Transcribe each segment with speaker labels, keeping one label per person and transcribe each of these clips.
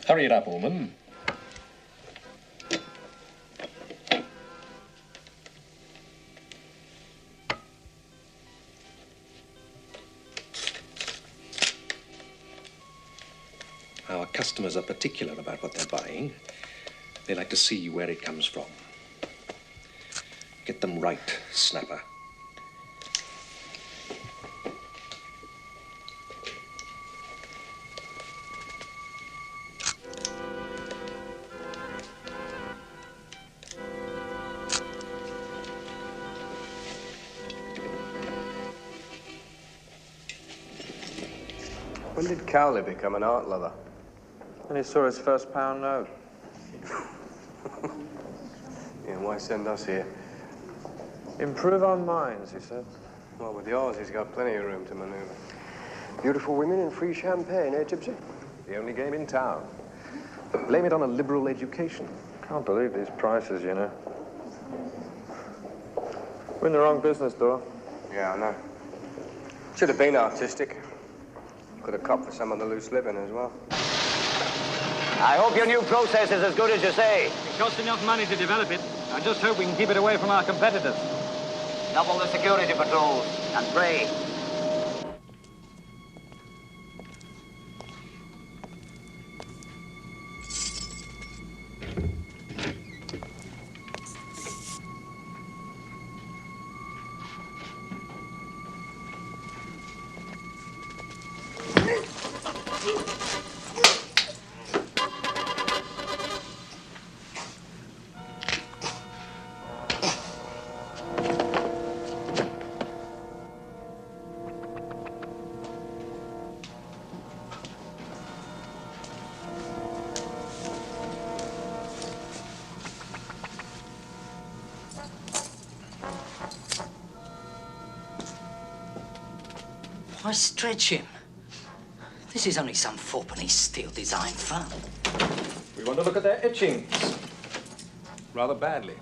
Speaker 1: Hurry it up, Allman. Our customers are particular about what they're buying. They like to see where it comes from. Get them right, Snapper.
Speaker 2: When did Cowley become an art lover?
Speaker 3: When he saw his first pound note.
Speaker 2: Yeah, why send us here?
Speaker 3: Improve our minds, he said.
Speaker 2: Well, with yours, he's got plenty of room to maneuver.
Speaker 4: Beautiful women and free champagne, eh, Tipsy?
Speaker 1: The only game in town. Blame it on a liberal education.
Speaker 3: Can't believe these prices, you know. We're in the wrong business, Dora.
Speaker 2: Yeah, I know. Should have been artistic. Could have copped for some of the loose living as well.
Speaker 5: I hope your new process is as good as you say.
Speaker 6: It costs enough money to develop it. I just hope we can keep it away from our competitors.
Speaker 5: Double the security patrols and pray.
Speaker 7: Why stretch him? This is only some fourpenny steel design firm.
Speaker 1: We want to look at their etchings. Rather badly.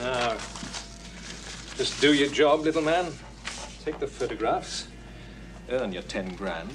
Speaker 1: Now, just do your job, little man. Take the photographs. Earn your 10 grand.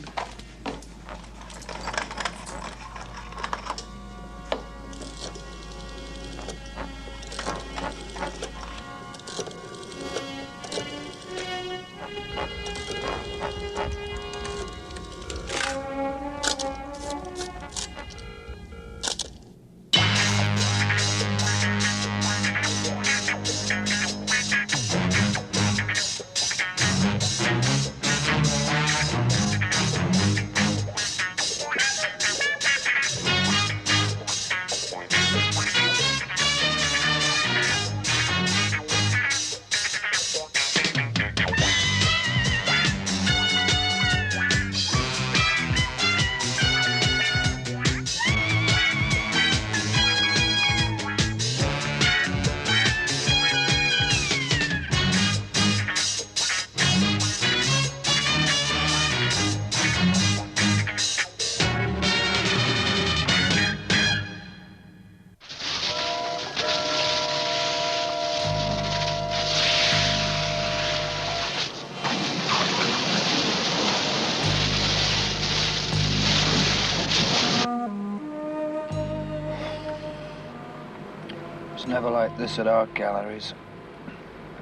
Speaker 3: It's never like this at art galleries.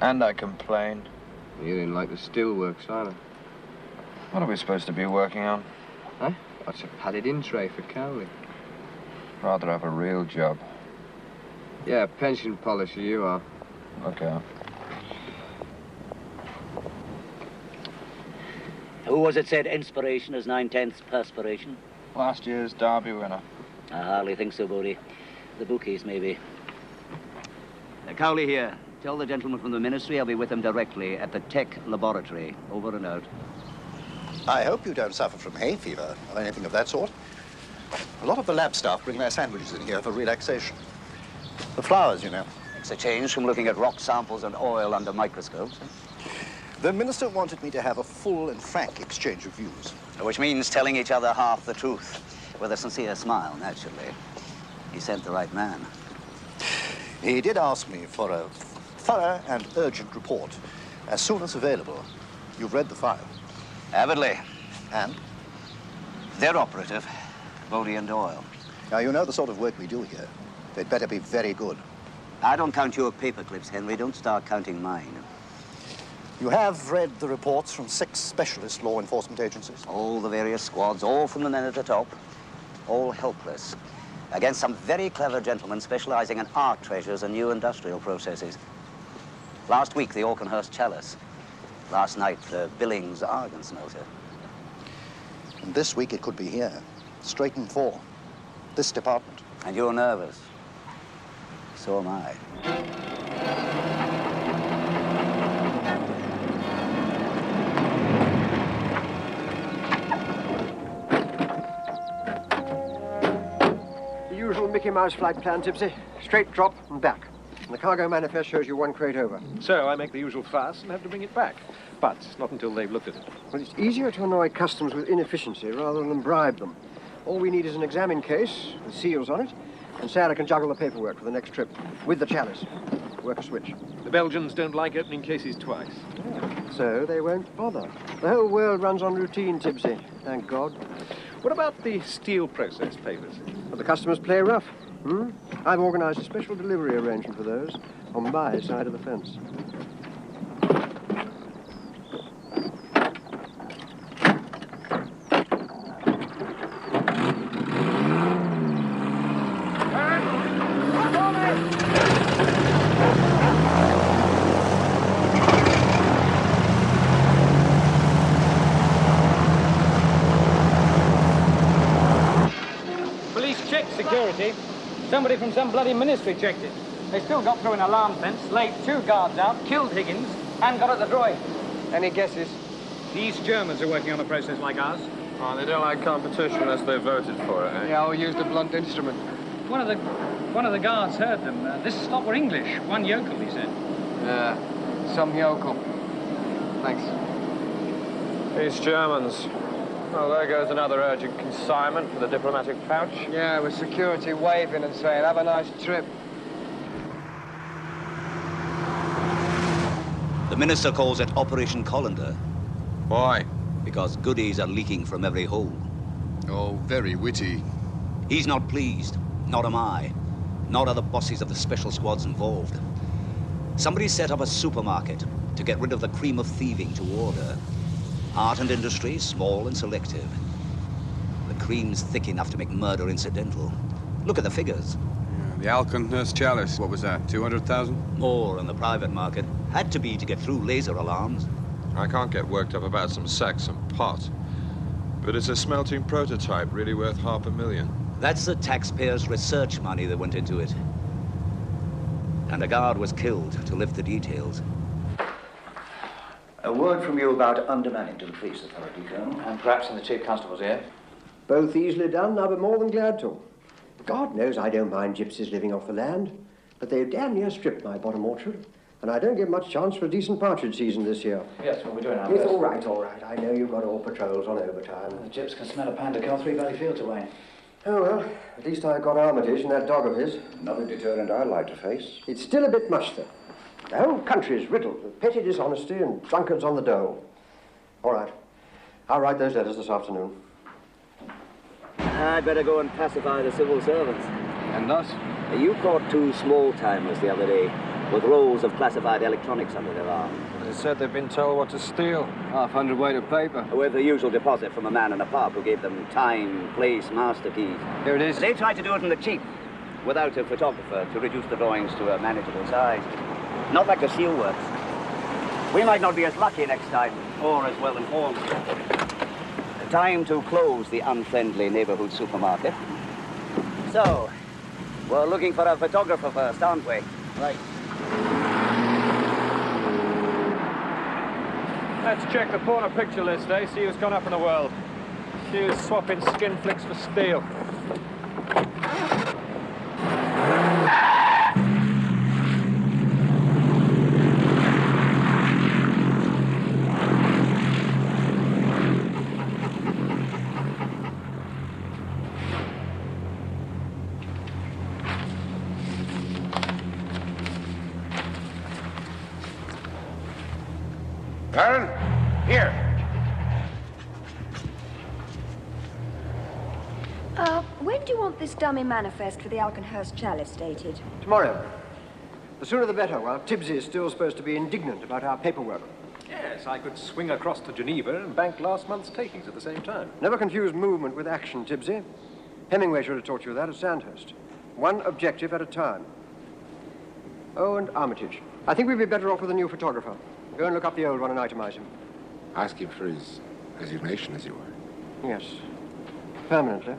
Speaker 3: And I complained.
Speaker 2: You didn't like the steelworks either.
Speaker 3: What are we supposed to be working on?
Speaker 2: Huh? That's a padded-in tray for Cowley.
Speaker 3: Rather have a real job.
Speaker 2: Yeah, pension polisher you are.
Speaker 3: Look out.
Speaker 5: Who was it said inspiration is 9/10 perspiration?
Speaker 3: Last year's Derby winner.
Speaker 5: I hardly think so, Bodie. The bookies, maybe. Cowley here. Tell the gentleman from the ministry I'll be with him directly at the Tech Laboratory. Over and out.
Speaker 8: I hope you don't suffer from hay fever or anything of that sort. A lot of the lab staff bring their sandwiches in here for relaxation. The flowers, you know.
Speaker 5: It's a change from looking at rock samples and oil under microscopes.
Speaker 8: The minister wanted me to have a full and frank exchange of views.
Speaker 5: Which means telling each other half the truth, with a sincere smile, naturally. He sent the right man.
Speaker 8: He did ask me for a thorough and urgent report as soon as available. You've read the file.
Speaker 5: Avidly.
Speaker 8: And?
Speaker 5: Their operative, Bodie and Doyle.
Speaker 8: Now, you know the sort of work we do here. They'd better be very good.
Speaker 5: I don't count your paper clips, Henry. Don't start counting mine.
Speaker 8: You have read the reports from 6 specialist law enforcement agencies?
Speaker 5: All the various squads, all from the men at the top, all helpless, against some very clever gentlemen specializing in art treasures and new industrial processes. Last week, the Auchenhurst Chalice. Last night, the Billings Argon Smelter.
Speaker 8: And this week it could be here, Straighten 4, this department.
Speaker 5: And you're nervous. So am I.
Speaker 4: The usual Mickey Mouse flight plan, Tipsy. Straight drop and back. And the cargo manifest shows you 1 crate over.
Speaker 1: So I make the usual fuss and have to bring it back. But not until they've looked at it.
Speaker 4: Well, it's easier to annoy customs with inefficiency rather than bribe them. All we need is an examine case with seals on it, and Sarah can juggle the paperwork for the next trip with the chalice. Work a switch.
Speaker 1: The Belgians don't like opening cases twice.
Speaker 4: So they won't bother. The whole world runs on routine, Tipsy. Thank God.
Speaker 1: What about the steel process papers?
Speaker 4: But the customers play rough. I've organized a special delivery arrangement for those on my side of the fence.
Speaker 6: Police checked security. Somebody from some bloody ministry checked it. They still got through an alarm fence, laid 2 guards out, killed Higgins, and got at the droid.
Speaker 2: Any guesses?
Speaker 6: These Germans are working on a process like ours.
Speaker 9: Oh, they don't like competition unless they voted for it, eh?
Speaker 2: Yeah, I'll use the blunt instrument.
Speaker 6: One of the guards heard them. This lot were English. One yokel, he said.
Speaker 2: Yeah, some yokel. Thanks.
Speaker 9: These Germans. Well, there goes another urgent consignment for the diplomatic pouch.
Speaker 2: Yeah, with security waving and saying, have a nice trip.
Speaker 5: The minister calls it Operation Colander.
Speaker 9: Why?
Speaker 5: Because goodies are leaking from every hole.
Speaker 10: Oh, very witty.
Speaker 5: He's not pleased. Not am I. Nor are the bosses of the special squads involved. Somebody set up a supermarket to get rid of the cream of thieving to order. Art and industry, small and selective. The cream's thick enough to make murder incidental. Look at the figures.
Speaker 10: Yeah, the Auchenhurst Chalice, what was that, 200,000?
Speaker 5: More on the private market. Had to be to get through laser alarms.
Speaker 9: I can't get worked up about some sacks and pot. But it's a smelting prototype, really worth $500,000.
Speaker 5: That's the taxpayers' research money that went into it. And a guard was killed to lift the details.
Speaker 3: A word from you about undermanning to the police authority, Colonel, and perhaps in the Chief Constable's ear.
Speaker 4: Both easily done, I'll be more than glad to. God knows I don't mind gypsies living off the land, but they've damn near stripped my bottom orchard, and I don't get much chance for a decent partridge season this year.
Speaker 3: Yes, well, we're doing our
Speaker 4: It's
Speaker 3: best.
Speaker 4: all right. I know you've got all patrols on overtime.
Speaker 3: The gyps can smell a pound to kill 3 Valley Fields away.
Speaker 4: Oh, well, at least I've got Armitage and that dog of his.
Speaker 10: Not a deterrent I'd like to face.
Speaker 4: It's still a bit much, though. The whole country is riddled with petty dishonesty and drunkards on the dole. All right. I'll write those letters this afternoon.
Speaker 5: I'd better go and pacify the civil servants.
Speaker 2: And us?
Speaker 5: You caught 2 small-timers the other day with rolls of classified electronics under their arm.
Speaker 9: They said they've been told what to steal.
Speaker 2: 500 weight of paper.
Speaker 5: With the usual deposit from a man in a pub who gave them time, place, master keys.
Speaker 2: Here it is.
Speaker 5: They tried to do it in the cheap, without a photographer to reduce the drawings to a manageable size. Not like the seal works. We might not be as lucky next time, or as well informed. Time to close the unfriendly neighborhood supermarket. So, we're looking for a photographer first, aren't we? Right.
Speaker 9: Let's check the porno picture list, eh? See who's gone up in the world. See who's swapping skin flicks for steel.
Speaker 2: Baron, here.
Speaker 11: When do you want this dummy manifest for the Alkenhurst chalice dated?
Speaker 4: Tomorrow. The sooner the better, while Tibbsy is still supposed to be indignant about our paperwork.
Speaker 1: Yes, I could swing across to Geneva and bank last month's takings at the same time.
Speaker 4: Never confuse movement with action, Tibbsy. Hemingway should have taught you that at Sandhurst. One objective at a time. Oh, and Armitage. I think we'd be better off with a new photographer. Go and look up the old one and itemize him.
Speaker 12: Ask him for his resignation, as you were.
Speaker 4: Yes. Permanently.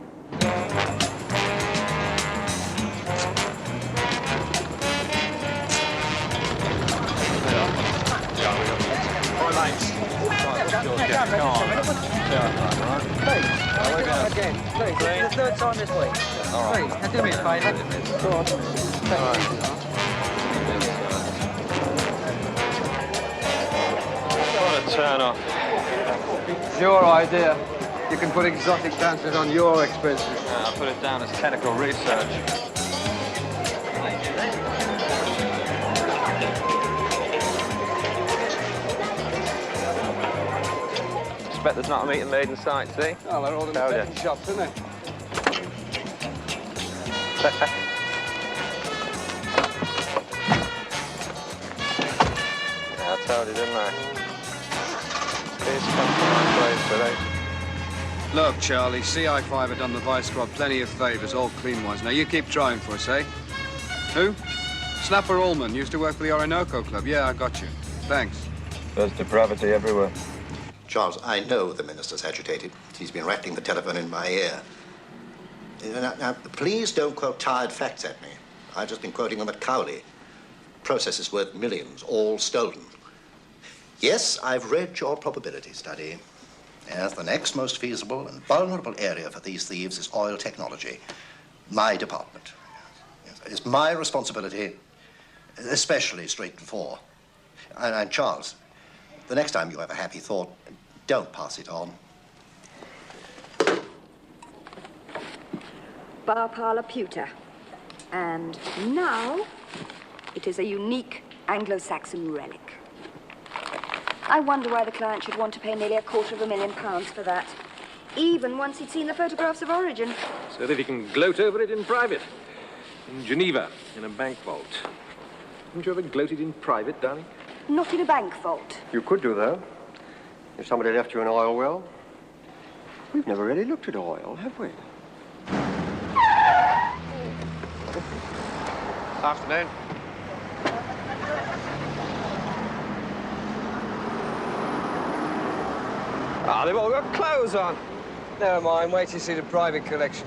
Speaker 6: The third time this week. Please, now do me a favour. Go on.
Speaker 9: What a turn off.
Speaker 3: It's your idea. You can put exotic dancers on your expenses.
Speaker 9: I'll put it down as technical research. Expect there's not a meeting made in sight, see?
Speaker 3: Oh, they're all in the betting shops, aren't they?
Speaker 9: Yeah, I told you, didn't I? These come from my place today.
Speaker 10: Look, Charlie, CI5 have done the Vice Squad plenty of favors, all clean ones. Now, you keep trying for us, eh? Who? Snapper Allman, used to work for the Orinoco Club. Yeah, I got you. Thanks.
Speaker 9: There's depravity everywhere.
Speaker 8: Charles, I know the minister's agitated. He's been rattling the telephone in my ear. Now, please don't quote tired facts at me. I've just been quoting them at Cowley. Process is worth millions, all stolen. Yes, I've read your probability study. Yes, the next most feasible and vulnerable area for these thieves is oil technology. My department. Yes, it's my responsibility, especially straight and four. And Charles, the next time you have a happy thought, don't pass it on.
Speaker 11: Bar parlour pewter. And now, it is a unique Anglo-Saxon relic. I wonder why the client should want to pay nearly £250,000 for that, even once he'd seen the photographs of origin.
Speaker 1: So that he can gloat over it in private. In Geneva, in a bank vault. Haven't you ever gloated in private, darling?
Speaker 11: Not in a bank vault.
Speaker 4: You could do, though. If somebody left you an oil well. We've never really looked at oil, have we?
Speaker 9: Afternoon. Ah, they've all got clothes on.
Speaker 3: Never mind, wait till you see the private collection.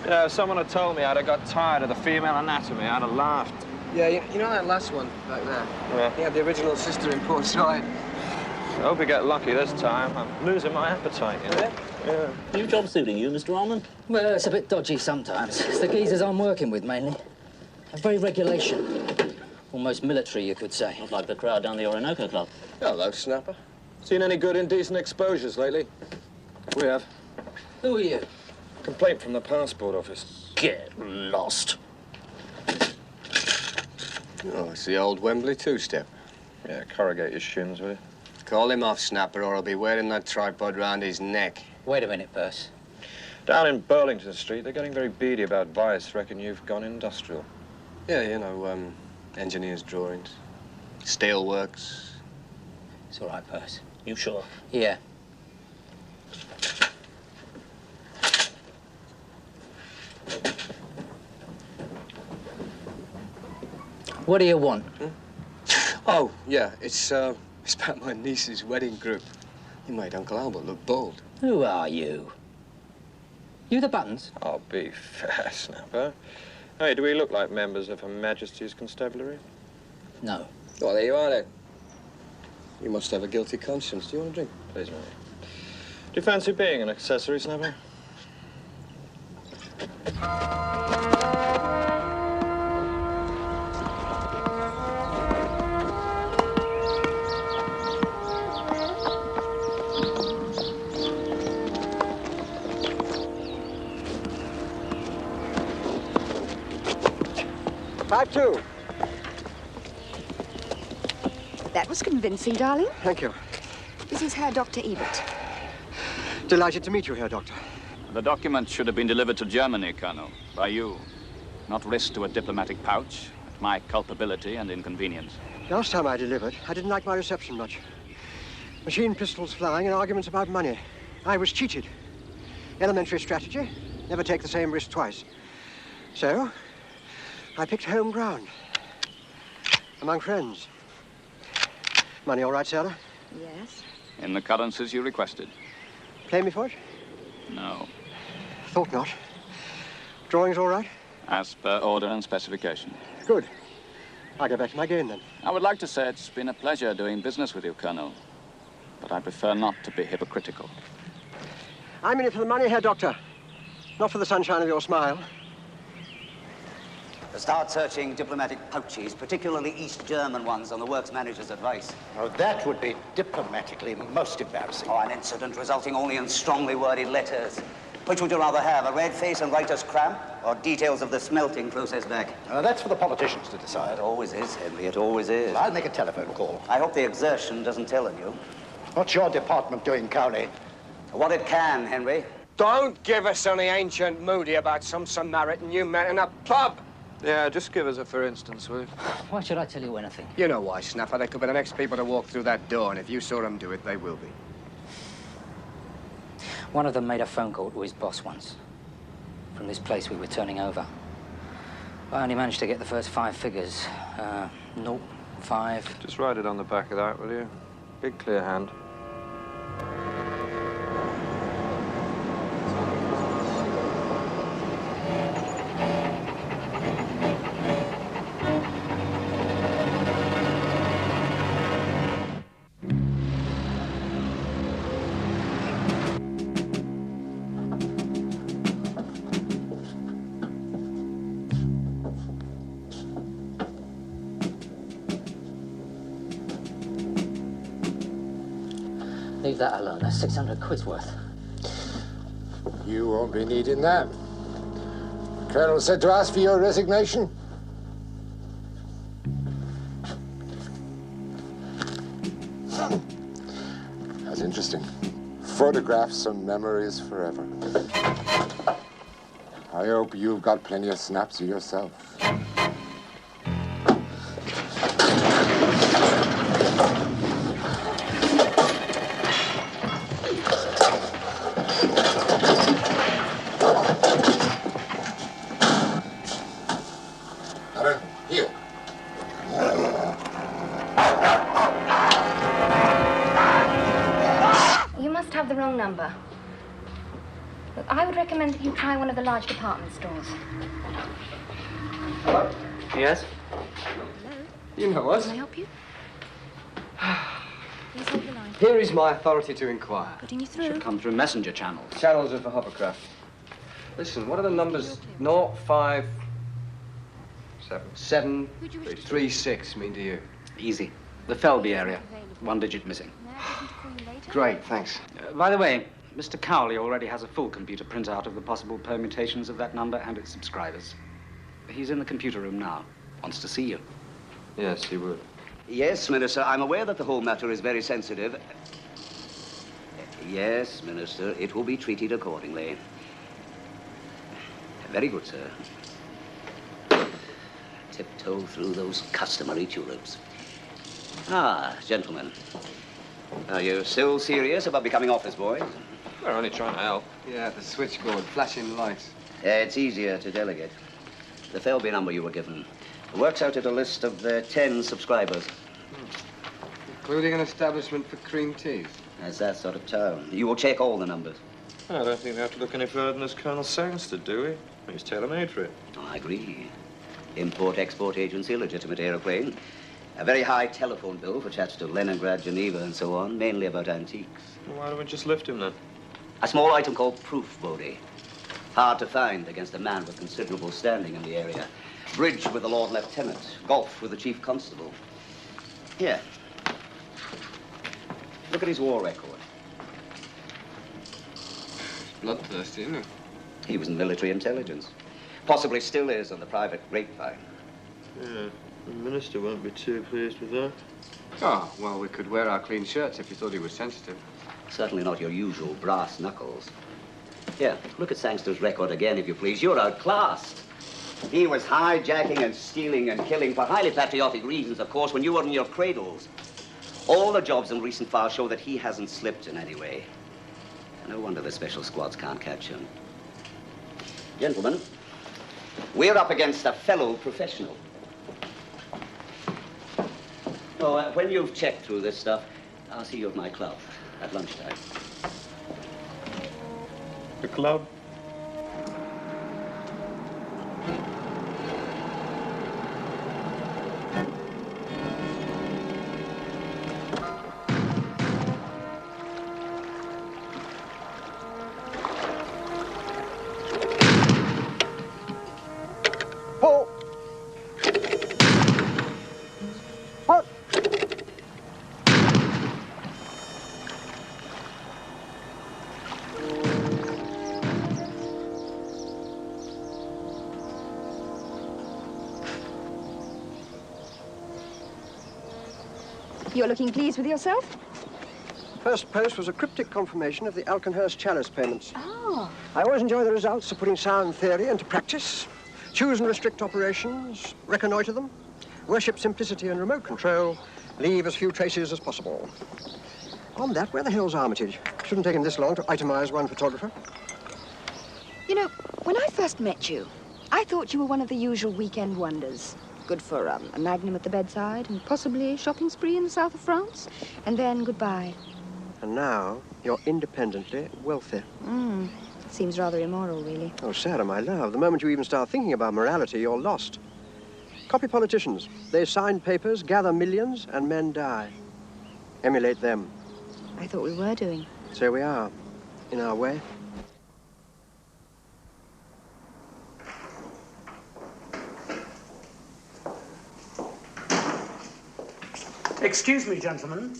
Speaker 9: Yeah, if someone had told me I'd have got tired of the female anatomy, I'd have laughed.
Speaker 3: Yeah, you know that last one back there?
Speaker 9: Yeah.
Speaker 3: He had the original sister in port side.
Speaker 9: I hope we get lucky this time. I'm losing my appetite, you know? Yeah.
Speaker 7: New job suiting you, Mr. Almond? Well, it's a bit dodgy sometimes. It's the geezers I'm working with, mainly. They're very regulation. Almost military, you could say. Not like the crowd down the Orinoco Club.
Speaker 3: Hello, Snapper.
Speaker 9: Seen any good indecent exposures lately? We have.
Speaker 7: Who are you?
Speaker 9: Complaint from the passport office.
Speaker 7: Get lost.
Speaker 2: Oh, it's the old Wembley two-step.
Speaker 9: Yeah, corrugate your shins, will you?
Speaker 2: Call him off, Snapper, or he'll be wearing that tripod round his neck.
Speaker 7: Wait a minute, Perce.
Speaker 9: Down in Burlington Street, they're getting very beady about Vice. Reckon you've gone industrial.
Speaker 2: Yeah, you know, engineers' drawings, steelworks.
Speaker 7: It's all right, Perce.
Speaker 13: You sure?
Speaker 7: Yeah. What do you want?
Speaker 2: Oh, yeah, it's about my niece's wedding group. You made Uncle Albert look bold.
Speaker 7: Who are you? You the Buttons?
Speaker 9: I'll be fair, Snapper. Hey, do we look like members of Her Majesty's Constabulary?
Speaker 7: No.
Speaker 2: Well, there you are, then. You must have a guilty conscience. Do you want a drink?
Speaker 9: Please, mate. Do you fancy being an accessory, Snapper?
Speaker 4: Type 2.
Speaker 11: That was convincing, darling.
Speaker 4: Thank you.
Speaker 11: This is Herr Dr. Ebert.
Speaker 4: Delighted to meet you, Herr Doctor.
Speaker 13: The document should have been delivered to Germany, Colonel, by you. Not risked to a diplomatic pouch, at my culpability and inconvenience.
Speaker 4: Last time I delivered, I didn't like my reception much. Machine pistols flying and arguments about money. I was cheated. Elementary strategy, never take the same risk twice. So, I picked home ground. Among friends. Money all right, Sarah?
Speaker 11: Yes.
Speaker 13: In the currencies you requested?
Speaker 4: Play me for it?
Speaker 13: No.
Speaker 4: Thought not. Drawings all right?
Speaker 13: As per order and specification.
Speaker 4: Good. I'll go back to my game then.
Speaker 13: I would like to say it's been a pleasure doing business with you, Colonel. But I prefer not to be hypocritical.
Speaker 4: I'm in it for the money, Herr Doctor. Not for the sunshine of your smile.
Speaker 5: Start searching diplomatic pouches, particularly East German ones, on the works manager's advice.
Speaker 8: Oh, that would be diplomatically most embarrassing.
Speaker 5: Oh, an incident resulting only in strongly worded letters. Which would you rather have, a red face and writer's cramp, or details of the smelting process back?
Speaker 8: That's for the politicians to decide.
Speaker 5: It always is, Henry, it always is.
Speaker 8: Well, I'll make a telephone call.
Speaker 5: I hope the exertion doesn't tell on you.
Speaker 8: What's your department doing, Cowley?
Speaker 5: What it can, Henry.
Speaker 2: Don't give us any ancient moody about some Samaritan you met in a pub.
Speaker 3: Yeah, just give us a for instance, will you?
Speaker 7: Why should I tell you anything?
Speaker 2: You know why, Snapper. They could be the next people to walk through that door, and if you saw them do it, they will be.
Speaker 7: One of them made a phone call to his boss once, from this place we were turning over. I only managed to get the first 5 figures. 0, 5.
Speaker 9: Just write it on the back of that, will you? Big clear hand.
Speaker 7: Leave that alone. That's 600 quid's worth.
Speaker 12: You won't be needing that. Colonel said to ask for your resignation. That's interesting. Photographs and memories forever. I hope you've got plenty of snaps of yourself. Here.
Speaker 14: You must have the wrong number. Look, I would recommend that you try one of the large department stores.
Speaker 4: Hello?
Speaker 2: Yes? You know us.
Speaker 14: Can I help you? Please hold the line.
Speaker 4: Here is my authority to inquire.
Speaker 14: Putting you through.
Speaker 13: Come through messenger channels.
Speaker 4: Channels are for hovercraft. Listen, what are the numbers 0, 5, 7, 3, 6 mean to you?
Speaker 6: Easy. The Felby area. 1 digit missing.
Speaker 4: Great, thanks.
Speaker 6: By the way, Mr. Cowley already has a full computer printout of the possible permutations of that number and its subscribers. He's in the computer room now. Wants to see you.
Speaker 9: Yes, he would.
Speaker 5: Yes, Minister, I'm aware that the whole matter is very sensitive. Yes, Minister, it will be treated accordingly. Very good, sir. Tiptoe through those customary tulips. Ah, gentlemen. Are you still serious about becoming office boys?
Speaker 9: We're only trying to help.
Speaker 2: Yeah, the switchboard, flashing lights.
Speaker 5: It's easier to delegate. The Felby number you were given works out at a list of 10 subscribers.
Speaker 2: Including an establishment for cream teas.
Speaker 5: That's that sort of town. You will check all the numbers.
Speaker 9: I don't think we have to look any further than this Colonel Sangsted, do we? He's tailor-made for it.
Speaker 5: Oh, I agree. Import-export agency, legitimate aeroplane. A very high telephone bill for chats to Leningrad, Geneva, and so on, mainly about antiques.
Speaker 9: Well, why don't we just lift him, then?
Speaker 5: A small item called proof body. Hard to find against a man with considerable standing in the area. Bridge with the Lord Lieutenant. Golf with the Chief Constable. Here. Look at his war record.
Speaker 2: Bloodthirsty, isn't it?
Speaker 5: He was in military intelligence. Possibly still is on the private grapevine.
Speaker 9: Yeah, the minister won't be too pleased with that.
Speaker 10: Oh, well, we could wear our clean shirts if you thought he was sensitive.
Speaker 5: Certainly not your usual brass knuckles. Here, look at Sangster's record again, if you please. You're outclassed. He was hijacking and stealing and killing for highly patriotic reasons, of course, when you were in your cradles. All the jobs in recent files show that he hasn't slipped in any way. No wonder the special squads can't catch him. Gentlemen, we're up against a fellow professional. Oh, when you've checked through this stuff, I'll see you at my club at lunchtime.
Speaker 1: The club?
Speaker 4: Paul! Paul!
Speaker 11: You're looking pleased with yourself?
Speaker 4: First post was a cryptic confirmation of the Alkenhurst chalice payments.
Speaker 11: Oh.
Speaker 4: I always enjoy the results of putting sound theory into practice. Choose and restrict operations, reconnoiter them, worship simplicity and remote control, leave as few traces as possible. On that, where the hell's Armitage? Shouldn't take him this long to itemize one photographer.
Speaker 11: You know, when I first met you, I thought you were one of the usual weekend wonders. Good for a magnum at the bedside and possibly a shopping spree in the south of France. And then goodbye.
Speaker 4: And now, you're independently wealthy.
Speaker 11: Seems rather immoral, really.
Speaker 4: Oh, Sarah, my love, the moment you even start thinking about morality, you're lost. Copy politicians. They sign papers, gather millions, and men die. Emulate them.
Speaker 11: I thought we were doing.
Speaker 4: So we are, in our way.
Speaker 15: Excuse me, gentlemen.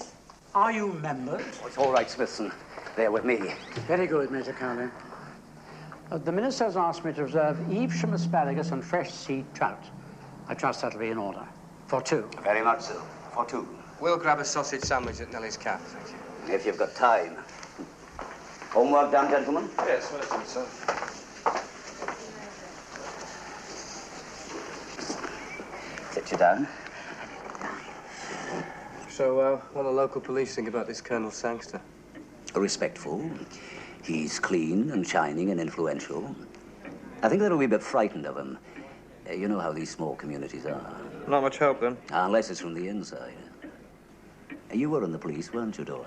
Speaker 15: Are you members?
Speaker 5: Oh, it's all right, Smithson. They're with me.
Speaker 15: Very good, Major Cowley. The minister has asked me to reserve Evesham asparagus and fresh sea trout. I trust that'll be in order. For two.
Speaker 5: Very much so. For two.
Speaker 2: We'll grab a sausage sandwich at Nellie's Cafe, thank you.
Speaker 5: If you've got time. Homework done, gentlemen?
Speaker 2: Yes, well done, sir.
Speaker 5: Sit you down.
Speaker 2: So, what do the local police think about this Colonel Sangster?
Speaker 5: Respectful. He's clean and shining and influential. I think they'll be a bit frightened of him. You know how these small communities are.
Speaker 3: Not much help, then?
Speaker 5: Unless it's from the inside. You were in the police, weren't you, Doyle?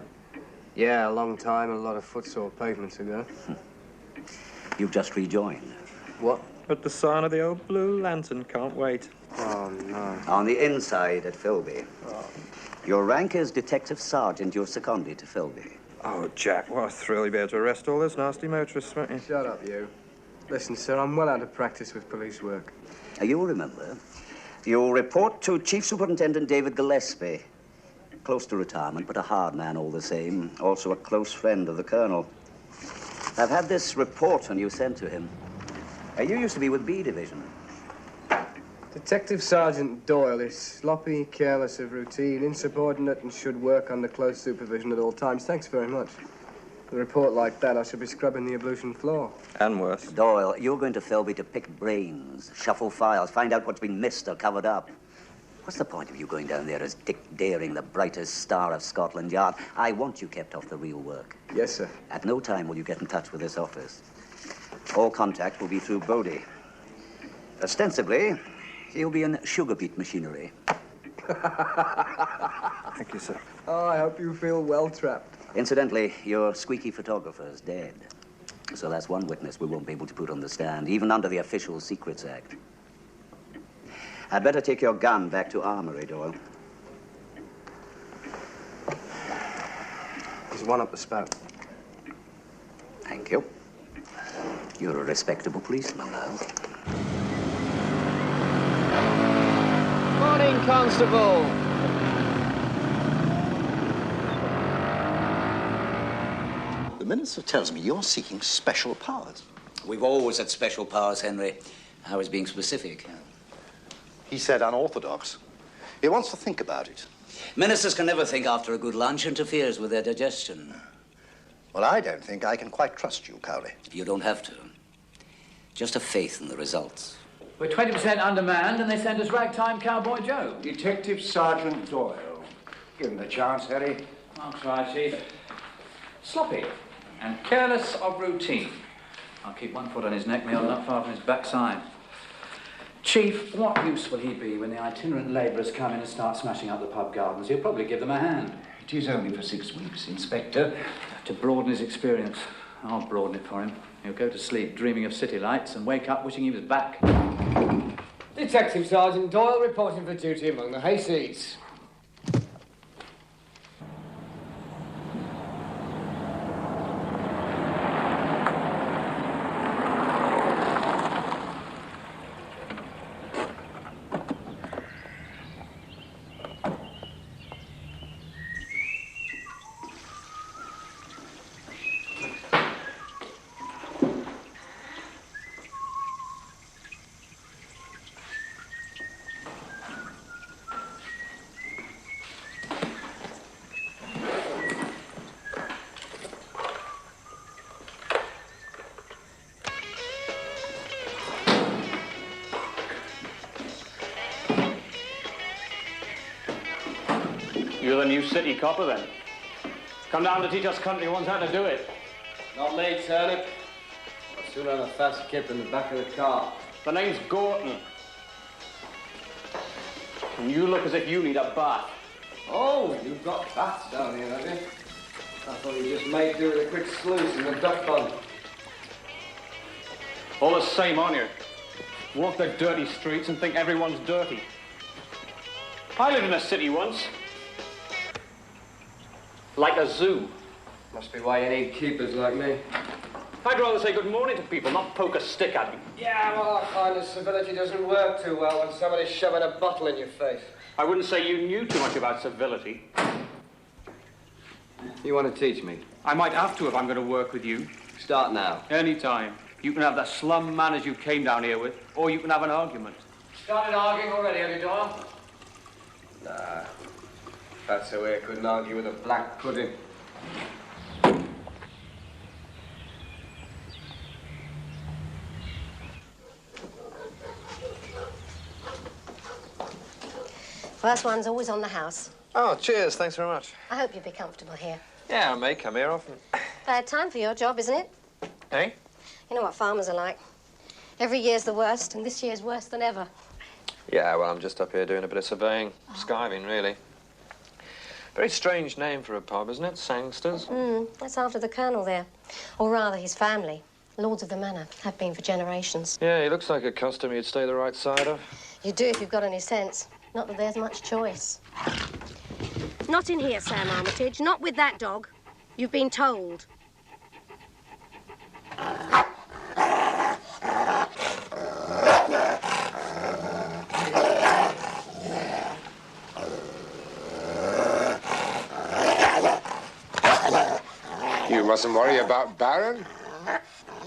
Speaker 2: Yeah, a long time, a lot of footsore pavements ago.
Speaker 5: You've just rejoined.
Speaker 2: What?
Speaker 3: At the sign of the old Blue Lantern, can't wait.
Speaker 2: Oh, no.
Speaker 5: On the inside at Philby. Oh. Your rank is Detective Sergeant. You're seconded to Philby.
Speaker 3: Oh, Jack, what a thrill you'll be able to arrest all those nasty motorists, won't you?
Speaker 2: Shut up, you. Listen, sir, I'm well out of practice with police work.
Speaker 5: You'll remember. You'll report to Chief Superintendent David Gillespie. Close to retirement, but a hard man all the same. Also a close friend of the Colonel. I've had this report on you sent to him. You used to be with B Division.
Speaker 2: Detective Sergeant Doyle is sloppy, careless of routine, insubordinate, and should work under close supervision at all times. Thanks very much. With a report like that, I should be scrubbing the ablution floor.
Speaker 3: And worse.
Speaker 5: Doyle, you're going to Philby to pick brains, shuffle files, find out what's been missed or covered up. What's the point of you going down there as Dick Daring, the brightest star of Scotland Yard? I want you kept off the real work.
Speaker 2: Yes, sir.
Speaker 5: At no time will you get in touch with this office. All contact will be through Bodie. Ostensibly, he'll be in sugar beet machinery.
Speaker 3: Thank you, sir.
Speaker 2: Oh, I hope you feel well trapped.
Speaker 5: Incidentally, your squeaky photographer's dead. So that's one witness we won't be able to put on the stand, even under the Official Secrets Act. I'd better take your gun back to Armory, Doyle.
Speaker 2: There's one up the spout.
Speaker 5: Thank you. You're a respectable policeman, though.
Speaker 7: Morning, Constable.
Speaker 8: The minister tells me you're seeking special powers.
Speaker 5: We've always had special powers, Henry. I was being specific.
Speaker 8: He said unorthodox. He wants to think about it.
Speaker 16: Ministers can never think after a good lunch interferes with their digestion.
Speaker 8: Well, I don't think I can quite trust you, Cowley.
Speaker 16: You don't have to. Just have faith in the results.
Speaker 17: We're 20% undermanned and they send us ragtime Cowboy Joe.
Speaker 18: Detective Sergeant Doyle. Give him the chance, Harry.
Speaker 17: I'll try, Chief. Sloppy and careless of routine. I'll keep one foot on his neck, Neil, not far from his backside. Chief, what use will he be when the itinerant labourers come in and start smashing up the pub gardens? He'll probably give them a hand.
Speaker 18: It is only for 6 weeks, Inspector.
Speaker 17: To broaden his experience. I'll broaden it for him. He'll go to sleep dreaming of city lights and wake up wishing he was back.
Speaker 2: Detective Sergeant Doyle reporting for duty among the hayseeds.
Speaker 6: You're the new city copper, then? Come down to teach us country ones how to do it.
Speaker 2: Not me, Turnip. I'll soon have a fast kip in the back of the car.
Speaker 6: The name's Gorton. And you look as if you need a bath.
Speaker 2: Oh, you've got baths down here, have you? I thought you just made do with a quick sluice in the duck pond.
Speaker 6: All the same, aren't you? Walk the dirty streets and think everyone's dirty. I lived in a city once. Like a zoo.
Speaker 2: Must be why you need keepers like me.
Speaker 6: I'd rather say good morning to people, not poke a stick at them.
Speaker 2: Yeah, well, that kind of civility doesn't work too well when somebody's shoving a bottle in your face.
Speaker 6: I wouldn't say you knew too much about civility.
Speaker 2: You want to teach me?
Speaker 6: I might have to if I'm going to work with you.
Speaker 2: Start now.
Speaker 6: Any time. You can have the slum manners you came down here with, or you can have an argument.
Speaker 2: Started arguing already, have you, Doyle? Nah. That's the way I couldn't argue with a black pudding.
Speaker 19: First one's always on the house.
Speaker 9: Oh, cheers. Thanks very much.
Speaker 19: I hope you'll be comfortable here.
Speaker 9: Yeah, I may come here often.
Speaker 19: Bad time for your job, isn't it?
Speaker 9: Eh?
Speaker 19: You know what farmers are like. Every year's the worst, and this year's worse than ever.
Speaker 9: Yeah, well, I'm just up here doing a bit of surveying. Skiving, really. Very strange name for a pub, isn't it? Sangsters?
Speaker 19: That's after the Colonel there. Or rather, his family. Lords of the Manor. Have been for generations.
Speaker 9: Yeah, he looks like a customer you'd stay the right side of.
Speaker 19: You do if you've got any sense. Not that there's much choice. Not in here, Sam Armitage. Not with that dog. You've been told.
Speaker 12: You mustn't worry about Baron.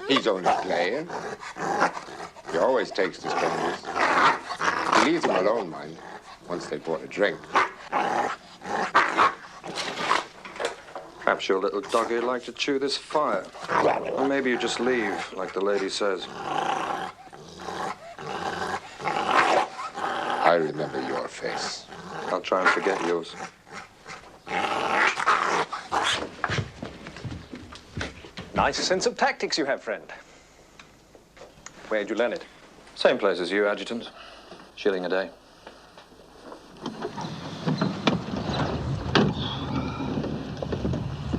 Speaker 12: He's only playing. He always takes the strangers. He leaves them alone, mind, once they've bought a drink.
Speaker 9: Perhaps your little doggy would like to chew this fire. Or maybe you just leave, like the lady says.
Speaker 12: I remember your face.
Speaker 9: I'll try and forget yours.
Speaker 1: Nice sense of tactics you have, friend. Where'd you learn it?
Speaker 9: Same place as you, Adjutant. Shilling a day.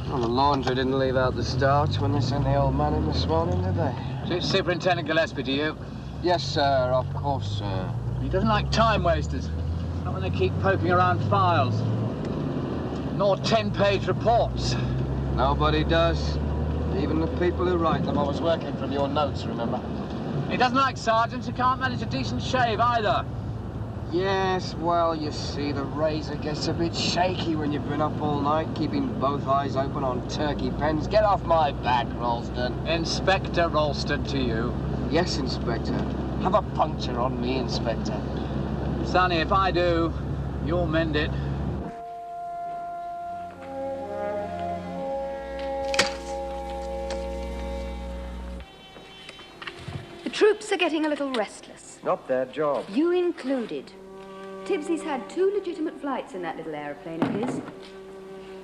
Speaker 2: Well, the laundry didn't leave out the starch when they sent the old man in this morning, did they?
Speaker 17: Chief Superintendent Gillespie to you.
Speaker 2: Yes, sir. Of course, sir.
Speaker 17: He doesn't like time wasters. Not when they keep poking around files. Nor 10-page reports.
Speaker 2: Nobody does. Even the people who write them. I was working from your notes, remember?
Speaker 17: He doesn't like sergeants who can't manage a decent shave either.
Speaker 2: Yes, well, you see, the razor gets a bit shaky when you've been up all night, keeping both eyes open on turkey pens. Get off my back, Ralston.
Speaker 17: Inspector Ralston to you.
Speaker 2: Yes, Inspector. Have a puncture on me, Inspector.
Speaker 17: Sonny, if I do, you'll mend it.
Speaker 11: troops are getting a little restless.
Speaker 4: Not their job.
Speaker 11: You included. Tibbsy's had 2 legitimate flights in that little aeroplane of his.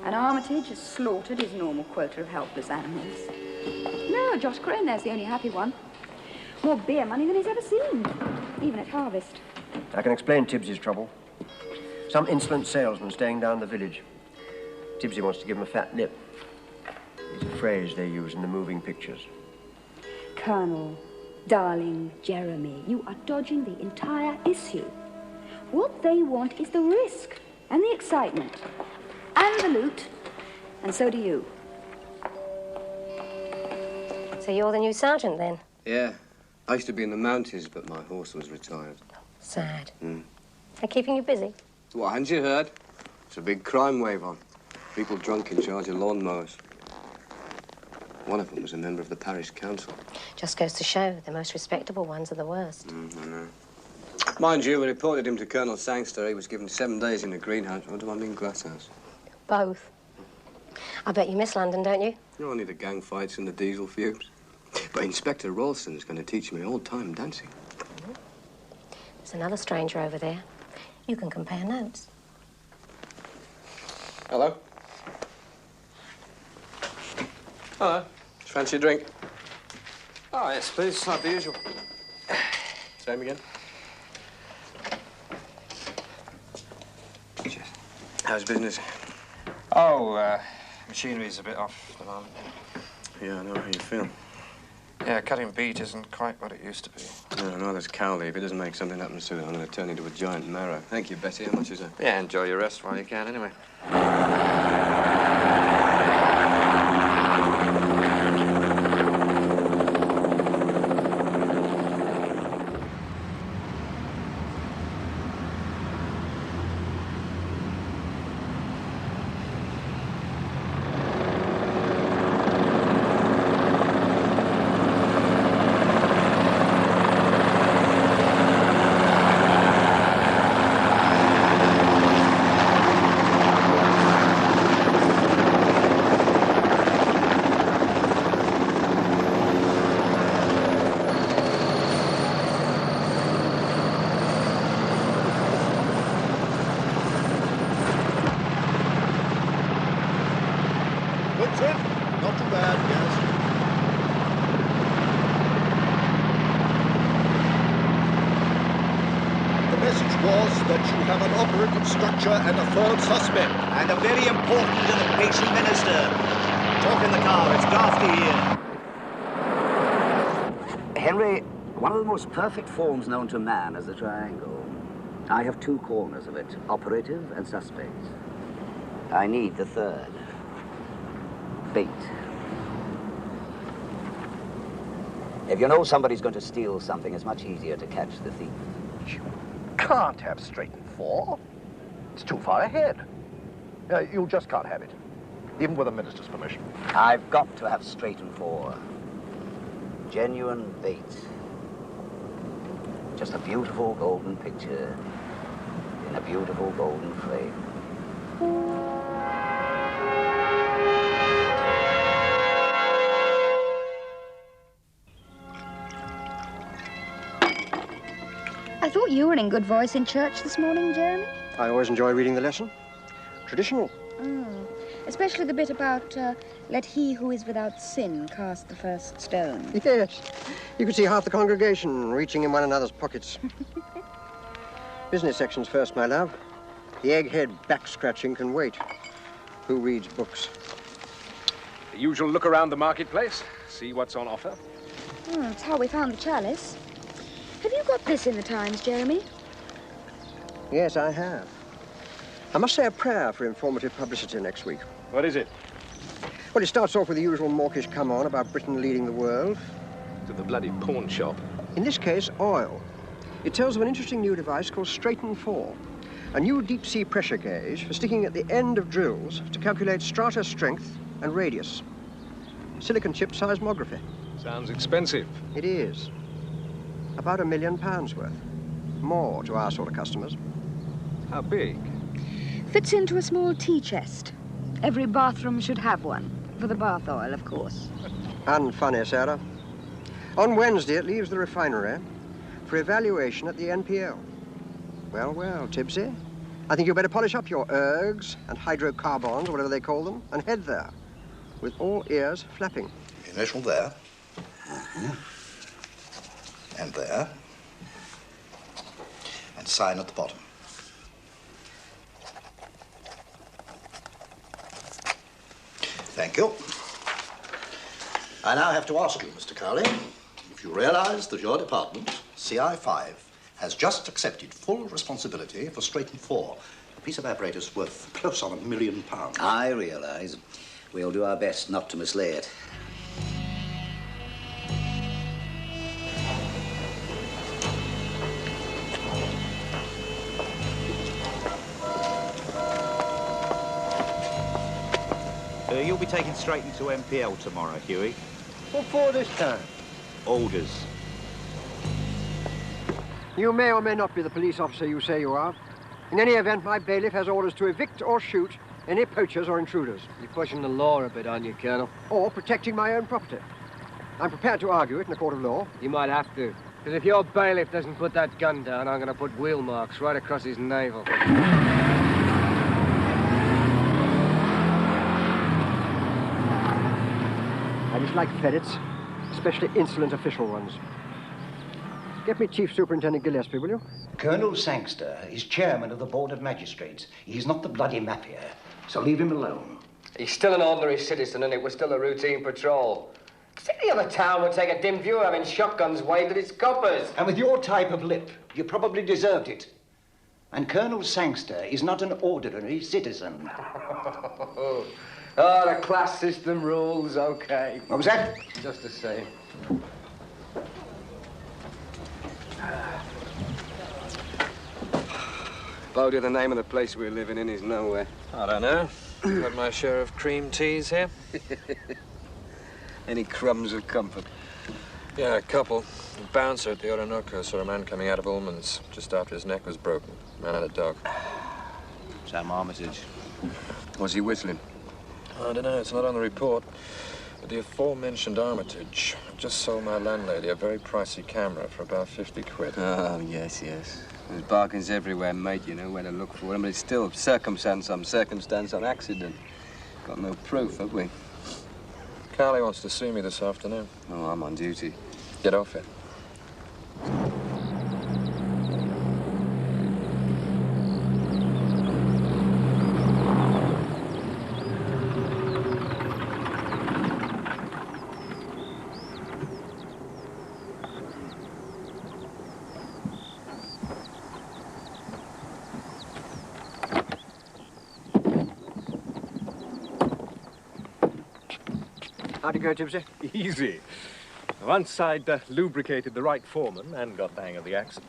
Speaker 11: And Armitage has slaughtered his normal quota of helpless animals. No, Josh Crane there's the only happy one. More beer money than he's ever seen, even at harvest.
Speaker 4: I can explain Tibbsy's trouble. Some insolent salesman staying down the village. Tibbsy wants to give him a fat lip. It's a phrase they use in the moving pictures.
Speaker 11: Colonel, darling Jeremy, you are dodging the entire issue. What they want is the risk and the excitement and the loot, and so do you.
Speaker 19: So you're the new sergeant, then?
Speaker 10: Yeah. I used to be in the mounties, but my horse was retired.
Speaker 19: Sad.
Speaker 10: Mm.
Speaker 19: They're keeping you busy.
Speaker 10: What, hadn't you heard? It's a big crime wave on. People drunk in charge of lawnmowers. One of them was a member of the parish council.
Speaker 19: Just goes to show the most respectable ones are the worst.
Speaker 10: I know. Mind you, we reported him to Colonel Sangster. He was given 7 days in a greenhouse. Or do I mean glasshouse?
Speaker 19: Both. I bet you miss London, don't you?
Speaker 10: Only the gang fights and the diesel fumes. But Inspector Ralston's going to teach me old-time dancing.
Speaker 19: There's another stranger over there. You can compare notes.
Speaker 10: Hello. Hello. Fancy a drink? Oh, yes, please. Like the usual. Same again. Cheers. How's business?
Speaker 9: Oh, machinery's a bit off at the moment.
Speaker 10: Yeah, I know. How you feel?
Speaker 9: Yeah, cutting beet isn't quite what it used to be.
Speaker 10: No, no, there's Cowley. If he doesn't make something happen soon, I'm going to turn into a giant marrow. Thank you, Betty. How much is that?
Speaker 9: Yeah, enjoy your rest while you can, anyway.
Speaker 8: Structure and a third suspect.
Speaker 5: And a very important to the patient minister. Talk in the car, it's drafty here. Henry, one of the most perfect forms known to man is the triangle. I have 2 corners of it, operative and suspect. I need the third. Bait. If you know somebody's going to steal something, it's much easier to catch the thief.
Speaker 18: You can't have straight and 4. It's too far ahead. You just can't have it, even with the minister's permission.
Speaker 5: I've got to have straight and 4. Genuine bait. Just a beautiful golden picture in a beautiful golden frame.
Speaker 11: I thought you were in good voice in church this morning, Jeremy.
Speaker 4: I always enjoy reading the lesson. Traditional.
Speaker 11: Especially the bit about, let he who is without sin cast the first stone.
Speaker 4: Yes. You could see half the congregation reaching in one another's pockets. Business sections first, my love. The egghead back-scratching can wait. Who reads books?
Speaker 1: The usual look around the marketplace, see what's on offer.
Speaker 11: That's how we found the chalice. Have you got this in the Times, Jeremy?
Speaker 4: Yes, I have. I must say a prayer for informative publicity next week.
Speaker 1: What is it?
Speaker 4: Well, it starts off with the usual mawkish come-on about Britain leading the world.
Speaker 1: To the bloody pawn shop.
Speaker 4: In this case, oil. It tells of an interesting new device called Straighten 4, a new deep-sea pressure gauge for sticking at the end of drills to calculate strata strength and radius. Silicon chip seismography.
Speaker 1: Sounds expensive.
Speaker 4: It is. About £1 million worth. More to our sort of customers.
Speaker 1: How big?
Speaker 11: Fits into a small tea chest. Every bathroom should have one. For the bath oil, of course.
Speaker 4: Unfunny, Sarah. On Wednesday, it leaves the refinery for evaluation at the NPL. Well, well, Tibbsy, I think you better polish up your ergs and hydrocarbons, or whatever they call them, and head there, with all ears flapping.
Speaker 8: Initial there. And there. And sign at the bottom. Thank you. I now have to ask you, Mr. Cowley, if you realize that your department, CI5, has just accepted full responsibility for Straighten 4, a piece of apparatus worth close on £1 million.
Speaker 16: I realize. We'll do our best not to mislay it.
Speaker 20: You'll be taken straight into MPL tomorrow, Huey.
Speaker 4: What for this time?
Speaker 20: Orders.
Speaker 4: You may or may not be the police officer you say you are. In any event, my bailiff has orders to evict or shoot any poachers or intruders.
Speaker 2: You're pushing the law a bit, aren't you, Colonel?
Speaker 4: Or protecting my own property. I'm prepared to argue it in a court of law.
Speaker 2: You might have to. Because if your bailiff doesn't put that gun down, I'm going to put wheel marks right across his navel.
Speaker 4: I dislike ferrets, especially insolent official ones. Get me Chief Superintendent Gillespie, will you?
Speaker 21: Colonel Sangster is chairman of the Board of Magistrates. He's not the bloody mafia, so leave him alone.
Speaker 2: He's still an ordinary citizen, and it was still a routine patrol. Because any other town would take a dim view of having shotguns waved at its coppers.
Speaker 21: And with your type of lip, you probably deserved it. And Colonel Sangster is not an ordinary citizen.
Speaker 2: Oh, the class system rules, okay.
Speaker 21: What was that?
Speaker 2: Just the same.
Speaker 10: Bodie, the name of the place we're living in is nowhere.
Speaker 9: I don't know. Had my share of cream teas here.
Speaker 10: Any crumbs of comfort?
Speaker 9: Yeah, a couple. The bouncer at the Orinoco saw a man coming out of Ullman's just after his neck was broken. Man had a dog.
Speaker 20: Sam Armitage.
Speaker 10: Was he whistling?
Speaker 9: I don't know. It's not on the report. But the aforementioned Armitage just sold my landlady a very pricey camera for about 50 quid.
Speaker 10: Oh, yes, yes. There's bargains everywhere, mate. You know where to look for them. But it's still circumstance on accident. Got no proof, have we?
Speaker 9: Carly wants to see me this afternoon.
Speaker 10: Oh, I'm on duty.
Speaker 9: Get off it.
Speaker 4: How'd it go, Tibbsy?
Speaker 1: Easy. Once I'd lubricated the right foreman and got the hang of the accent.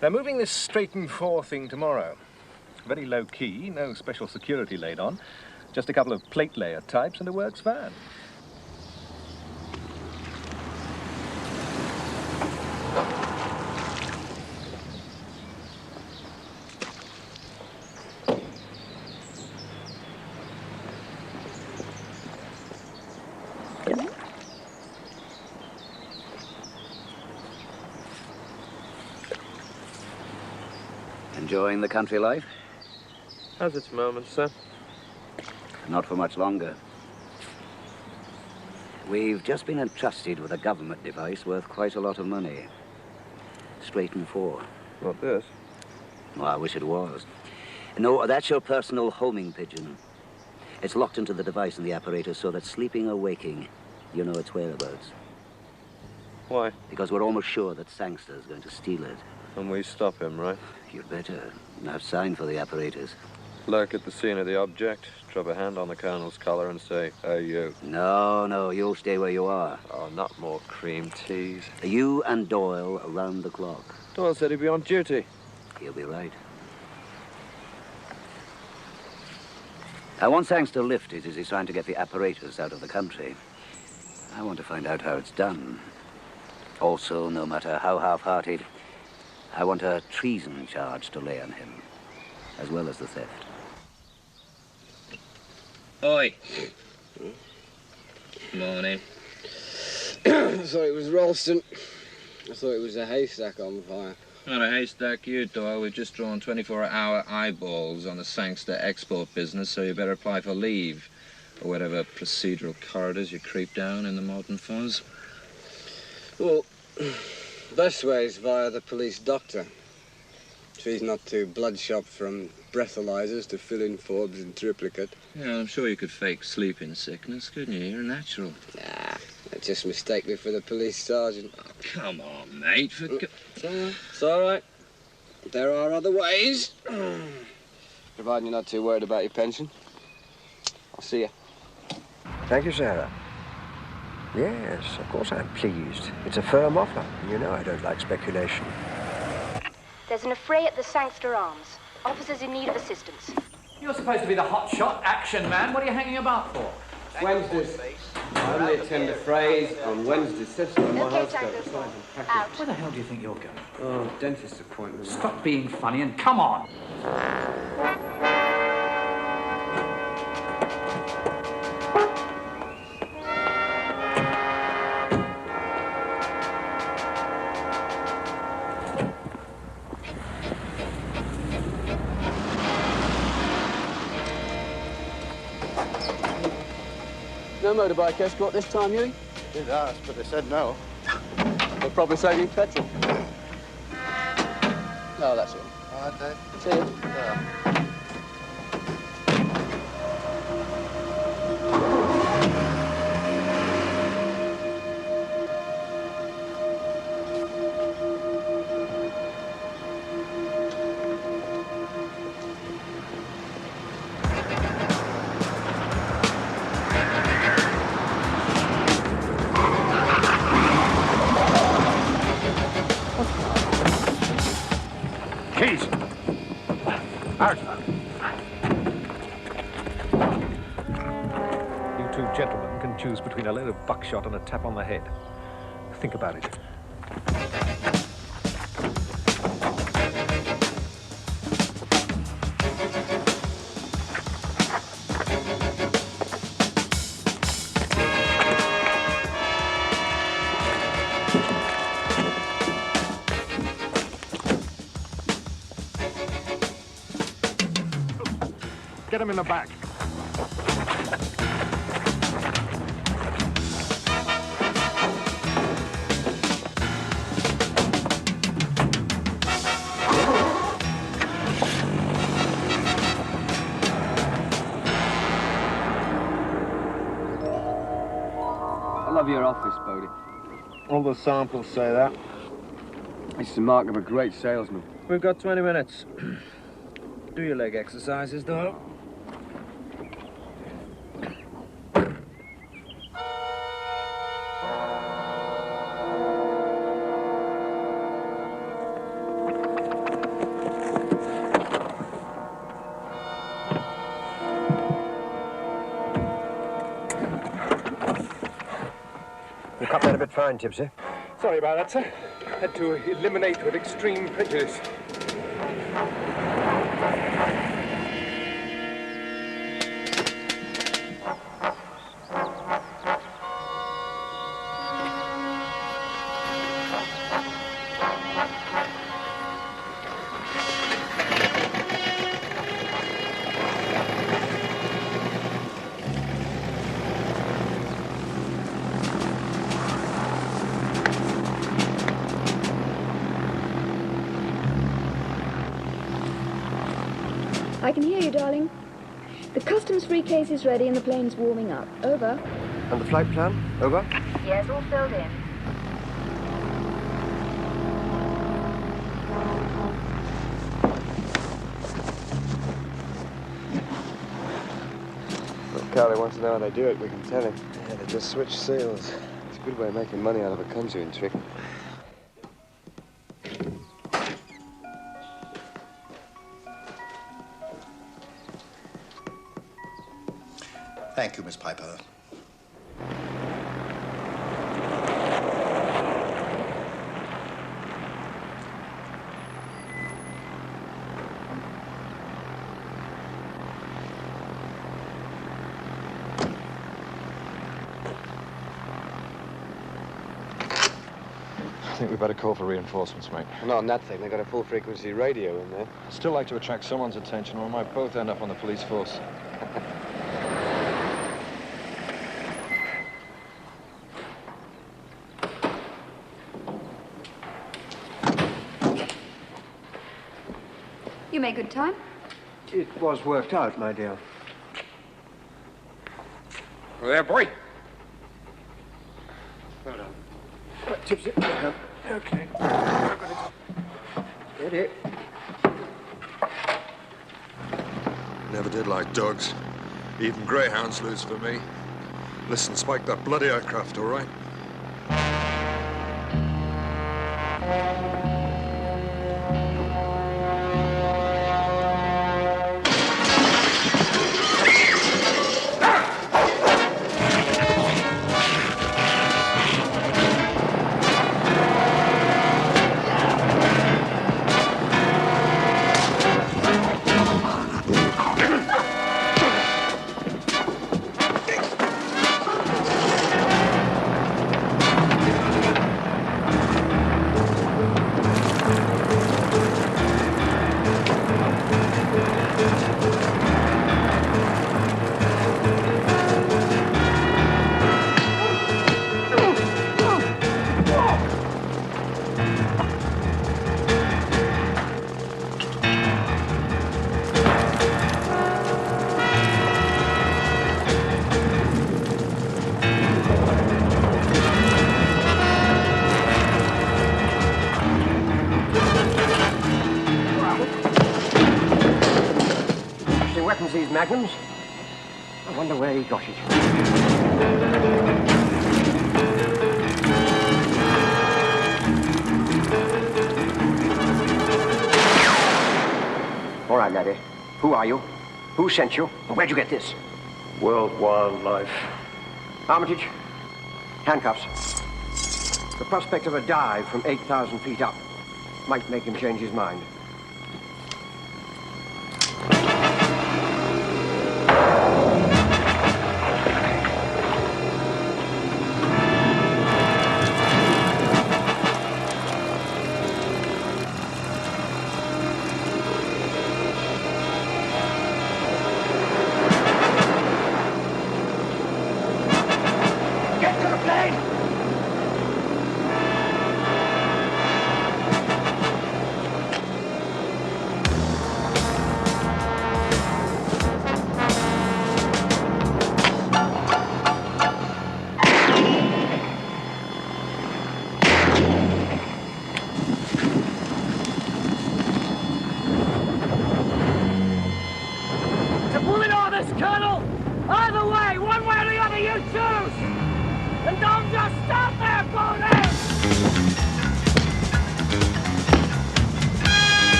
Speaker 1: They're moving this Straighten 4 thing tomorrow. Very low-key, no special security laid on. Just a couple of plate layer types and a works van.
Speaker 16: Enjoying the country life?
Speaker 9: Has its moments, sir.
Speaker 16: Not for much longer. We've just been entrusted with a government device worth quite a lot of money. Straighten 4.
Speaker 9: What, this?
Speaker 16: Well, I wish it was. No, that's your personal homing pigeon. It's locked into the device in the apparatus so that sleeping or waking, you know its whereabouts.
Speaker 9: Why?
Speaker 16: Because we're almost sure that Sangster's going to steal it.
Speaker 9: And we stop him, right?
Speaker 16: You'd better. I've signed for the apparatus.
Speaker 9: Lurk at the scene of the object, drop a hand on the colonel's collar and say, "Hey, you."
Speaker 16: No, you'll stay where you are.
Speaker 9: Oh, not more cream teas.
Speaker 16: You and Doyle around the clock.
Speaker 9: Doyle said he'd be on duty.
Speaker 16: He'll be right. I want Sangster lifted as he's trying to get the apparatus out of the country. I want to find out how it's done. Also, no matter how half-hearted, I want a treason charge to lay on him, as well as the theft.
Speaker 7: Oi. Morning.
Speaker 14: I thought it was Ralston. I thought it was a haystack on fire.
Speaker 9: Not a haystack, you, Doyle. We've just drawn 24-hour eyeballs on the Sangster export business, so you better apply for leave. Or whatever procedural corridors you creep down in the modern fuzz.
Speaker 14: Well, best way is via the police doctor. She's not too bloodshot from breathalyzers to fill in Forbes in triplicate.
Speaker 9: Yeah, I'm sure you could fake sleeping sickness, couldn't you? You're a natural.
Speaker 14: Nah, they just mistake me for the police sergeant.
Speaker 9: Oh, come on, mate.
Speaker 14: It's all right. There are other ways. Providing you're not too worried about your pension. I'll see you.
Speaker 4: Thank you, Sarah. Yes, of course I'm pleased. It's a firm offer. You know I don't like speculation.
Speaker 19: There's an affray at the Sangster Arms. Officers in need of assistance.
Speaker 17: You're supposed to be the hotshot action man. What are you hanging about for?
Speaker 2: Wednesdays. I only attend affrays on Wednesday session on my house coat.
Speaker 19: Out.
Speaker 17: Where the hell do you think you're going?
Speaker 2: Oh, dentist appointment.
Speaker 17: Stop being funny and come on.
Speaker 14: No motorbike escort this time, Huey?
Speaker 22: Did ask, but they said no.
Speaker 14: They'll probably save you petrol. No, that's all.
Speaker 22: All right, Dave.
Speaker 14: See you.
Speaker 22: Yeah.
Speaker 1: Keys! Out! You two gentlemen can choose between a load of buckshot and a tap on the head. Think about it. Get him in the back.
Speaker 2: I love your office, Bodie.
Speaker 9: All the samples say that.
Speaker 2: It's the mark of a great salesman.
Speaker 9: We've got 20 minutes. Do your leg exercises, Doyle.
Speaker 4: You cut that a bit fine, Tipsy.
Speaker 1: Sorry about that, sir. Had to eliminate with extreme prejudice.
Speaker 23: I can hear you, darling. The customs-free case is ready and the plane's warming up. Over.
Speaker 4: And the flight plan? Over?
Speaker 23: Yes, all filled in.
Speaker 2: If Carly wants to know how they do it, we can tell him. Yeah, they just switch seals. It's a good way of making money out of a conjuring trick.
Speaker 8: Thank you, Miss Piper.
Speaker 10: I think we better call for reinforcements, mate.
Speaker 14: Not on that thing. They got a full-frequency radio in there.
Speaker 10: I'd still like to attract someone's attention, or we might both end up on the police force.
Speaker 11: You made good time?
Speaker 4: It was worked out, my dear.
Speaker 12: There, boy.
Speaker 4: Well done. Tipsy. Okay. Ready.
Speaker 10: Never did like dogs. Even greyhounds lose for me. Listen, spike that bloody aircraft, all right?
Speaker 4: These magnums. I wonder where he got it. All right, laddie. Who are you? Who sent you? And where'd you get this?
Speaker 22: World Wildlife.
Speaker 4: Armitage, handcuffs. The prospect of a dive from 8,000 feet up might make him change his mind.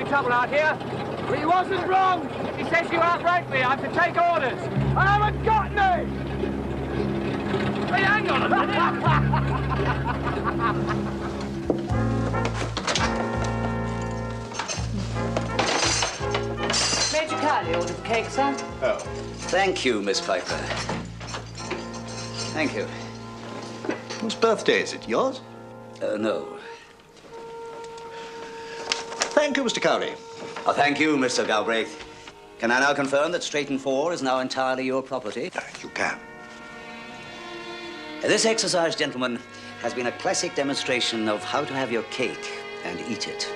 Speaker 6: Trouble out here, but he wasn't wrong. He says you outranked me. I'm to take orders. I haven't got any. Hey, hang on a minute.
Speaker 3: Major Kylie ordered the cake, sir.
Speaker 16: Oh. Thank you, Miss Piper. Thank you.
Speaker 8: Whose birthday is it? Yours?
Speaker 16: No.
Speaker 8: Thank you, Mr. Cowley.
Speaker 16: Oh, thank you, Mr. Galbraith. Can I now confirm that Straighton 4 is now entirely your property?
Speaker 8: You can.
Speaker 16: This exercise, gentlemen, has been a classic demonstration of how to have your cake and eat it.